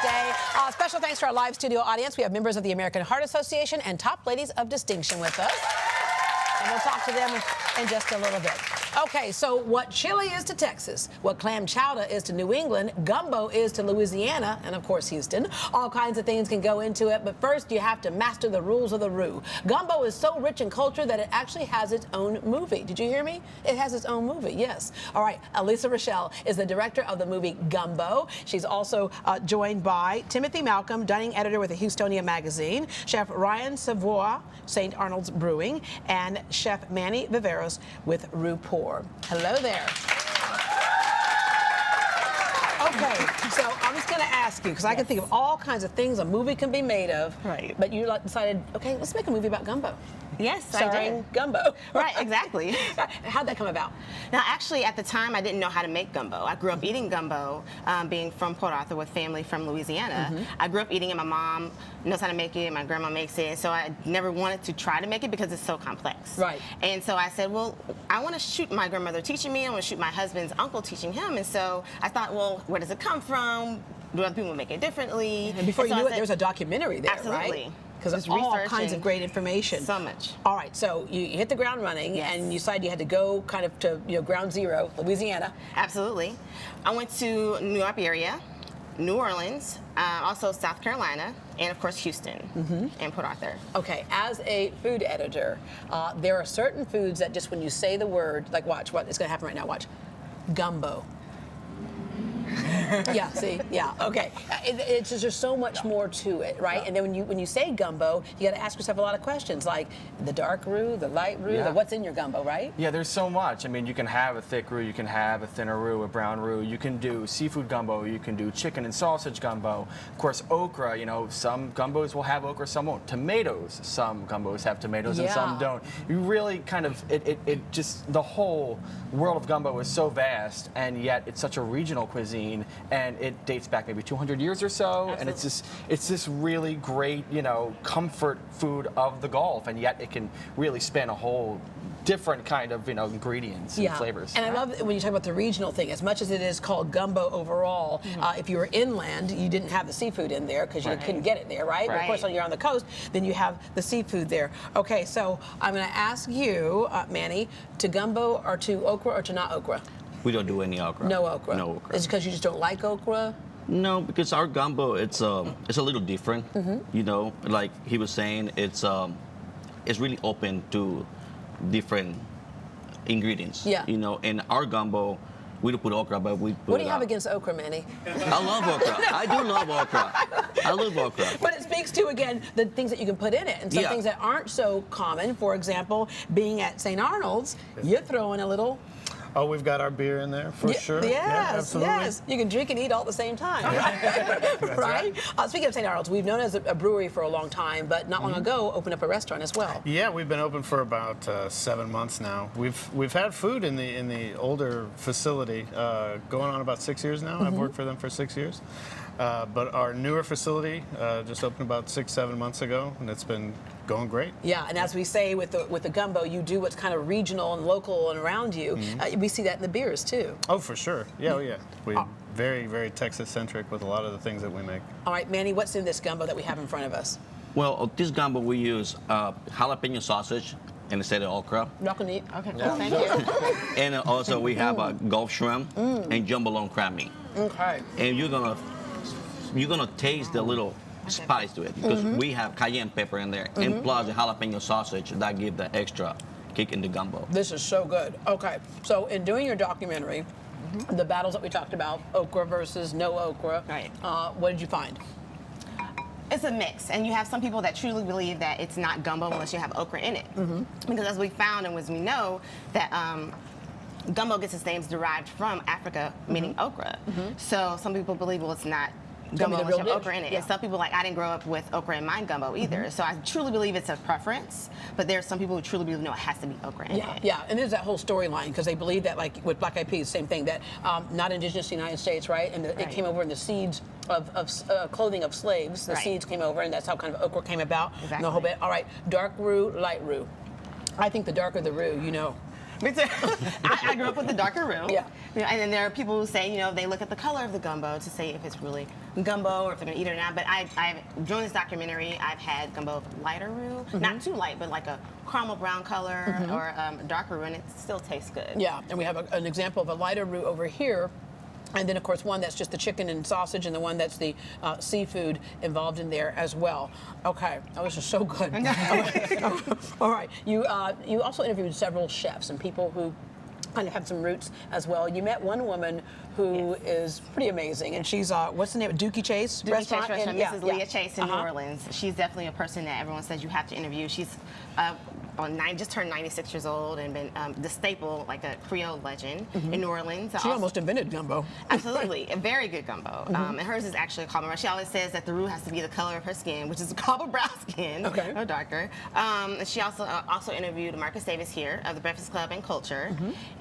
day. Special thanks to our live studio audience. We have members of the American Heart Association and top ladies of distinction with us. And we'll talk to them in just a little bit. Okay, so what chili is to Texas, what clam chowder is to New England, gumbo is to Louisiana, and of course Houston. All kinds of things can go into it, but first you have to master the rules of the Roux. Gumbo is so rich in culture that it actually has its own movie. Did you hear me? It has its own movie, yes. All right, Alyssa Rachelle is the director of the movie Gumbo. She's also joined by Timothy Malcolm, dining editor with the Houstonia magazine, Chef Ryan Savoy, St. Arnold's Brewing, and Chef Manny Viveros with Roux. Hello there. Okay, so I'm just going to ask you, because I can think of all kinds of things a movie can be made of. Right. But you decided, okay, let's make a movie about gumbo. Yes, Starring I did. Gumbo. Right, exactly. How'd that come about? Now, actually, at the time, I didn't know how to make gumbo. I grew up eating gumbo, being from Port Arthur with family from Louisiana. I grew up eating it. My mom knows how to make it. My grandma makes it. So I never wanted to try to make it because it's so complex. Right. And so I said, well, I want to shoot my grandmother teaching me. I want to shoot my husband's uncle teaching him. And so I thought, well, where does it come from? Do other people make it differently? And before you knew it, there's a documentary there, absolutely. right? Because it's all kinds of great information. So much. All right, so you hit the ground running, and you decided you had to go kind of to ground zero, Louisiana. Absolutely. I went to New York area, New Orleans, also South Carolina, and of course Houston and Port Arthur. Okay, as a food editor, there are certain foods that just when you say the word, like watch, what is going to happen right now, watch, gumbo. Yeah, see, yeah, okay. It's just, there's so much more to it, right? And then when you say gumbo, you got to ask yourself a lot of questions, like the dark roux, the light roux, the what's in your gumbo, right? Yeah, there's so much. I mean, you can have a thick roux, you can have a thinner roux, a brown roux. You can do seafood gumbo, you can do chicken and sausage gumbo. Of course, okra. You know, some gumbos will have okra, some won't. Tomatoes, some gumbos have tomatoes and some don't. You really kind of it just the whole world of gumbo is so vast, and yet it's such a regional cuisine. And it dates back maybe 200 years or so. Absolutely. And it's this really great, comfort food of the Gulf, and yet it can really span a whole different kind of, ingredients and flavors. And I love when you talk about the regional thing. As much as it is called gumbo overall, if you were inland, you didn't have the seafood in there because you couldn't get it there, right? But of course, when you're on the coast, then you have the seafood there. Okay, so I'm going to ask you, Manny, to gumbo or to okra or to not okra? We don't do any okra. No okra. No okra. Is it because you just don't like okra? No, because our gumbo it's a little different. Like he was saying, it's really open to different ingredients. Yeah. In our gumbo, we don't put okra, but we put. What do you have against okra, Manny? I love okra. I do love okra. I love okra. But it speaks to, again, the things that you can put in it, and some things that aren't so common. For example, being at St. Arnold's, you're throwing a little. Oh, we've got our beer in there for sure. Yes, yes. You can drink and eat all at the same time, right? Speaking of St. Arnold's, we've known as a brewery for a long time, but not long ago opened up a restaurant as well. Yeah, we've been open for about 7 months now. We've had food in the older facility going on about 6 years now. I've worked for them for 6 years. But our newer facility just opened about 6-7 months ago, and it's been going great. Yeah, and as we say with the gumbo, you do what's kind of regional and local and around you. We see that in the beers too. Oh, for sure. Yeah, yeah. We're very, very Texas-centric with a lot of the things that we make. All right, Manny, what's in this gumbo that we have in front of us? Well, this gumbo we use jalapeno sausage instead of okra. Y'all can eat. Okay, cool. Thank you. And also we have a Gulf shrimp and jumbolone crab meat. Okay. And you're gonna taste the little spice to it because we have cayenne pepper in there, and plus the jalapeno sausage that give the extra kick in the gumbo. This is so good. Okay, so in doing your documentary, the battles that we talked about, okra versus no okra, what did you find? It's a mix, and you have some people that truly believe that it's not gumbo unless you have okra in it. Because as we found and as we know that gumbo gets its names derived from Africa, meaning okra. So some people believe, well, it's not gumbo unless you have okra in it. And some people, like, I didn't grow up with okra in my gumbo either. So I truly believe it's a preference, but there's some people who truly believe, no, it has to be okra in it. Yeah, and there's that whole storyline, because they believe that, like with black eyed peas, same thing, that not indigenous to the United States, right? And it came over in the seeds of clothing of slaves. The seeds came over, and that's how kind of okra came about. Exactly. And the whole bit. All right, dark roux, light roux. I think the darker the roux, Me too. I grew up with the darker roux. Yeah. You know, and then there are people who say, you know, they look at the color of the gumbo to say if it's really gumbo or if they're gonna eat it or not. But during this documentary, I've had gumbo of lighter roux, not too light, but like a caramel brown color or darker roux, and it still tastes good. Yeah, and we have an example of a lighter roux over here. And then, of course, one that's just the chicken and sausage, and the one that's the seafood involved in there as well. Okay, oh, this is so good. All right, you also interviewed several chefs and people who kind of have some roots as well. You met one woman who is pretty amazing, and she's what's the name? Dookie Chase Restaurant. Mrs. Leah Chase in New Orleans. She's definitely a person that everyone says you have to interview. She's just turned 96 years old and been the staple, like a Creole legend in New Orleans. She almost invented gumbo. Absolutely, a very good gumbo. And hers is actually a cobble brown. She always says that the roux has to be the color of her skin, which is a cobble brown skin, no darker. She also interviewed Marcus Davis here of the Breakfast Club and Culture,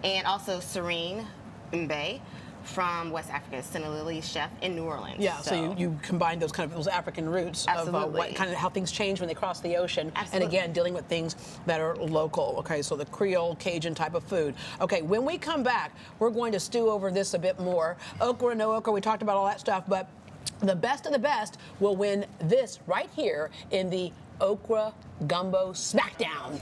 and also Serene Mbe from West Africa, Senegalese chef in New Orleans. Yeah, so you combine those those African roots of what how things change when they cross the ocean, and again dealing with things that are local. Okay, so the Creole Cajun type of food. Okay, when we come back, we're going to stew over this a bit more. Okra, no okra, we talked about all that stuff, but the best of the best will win this right here in the Okra Gumbo Smackdown.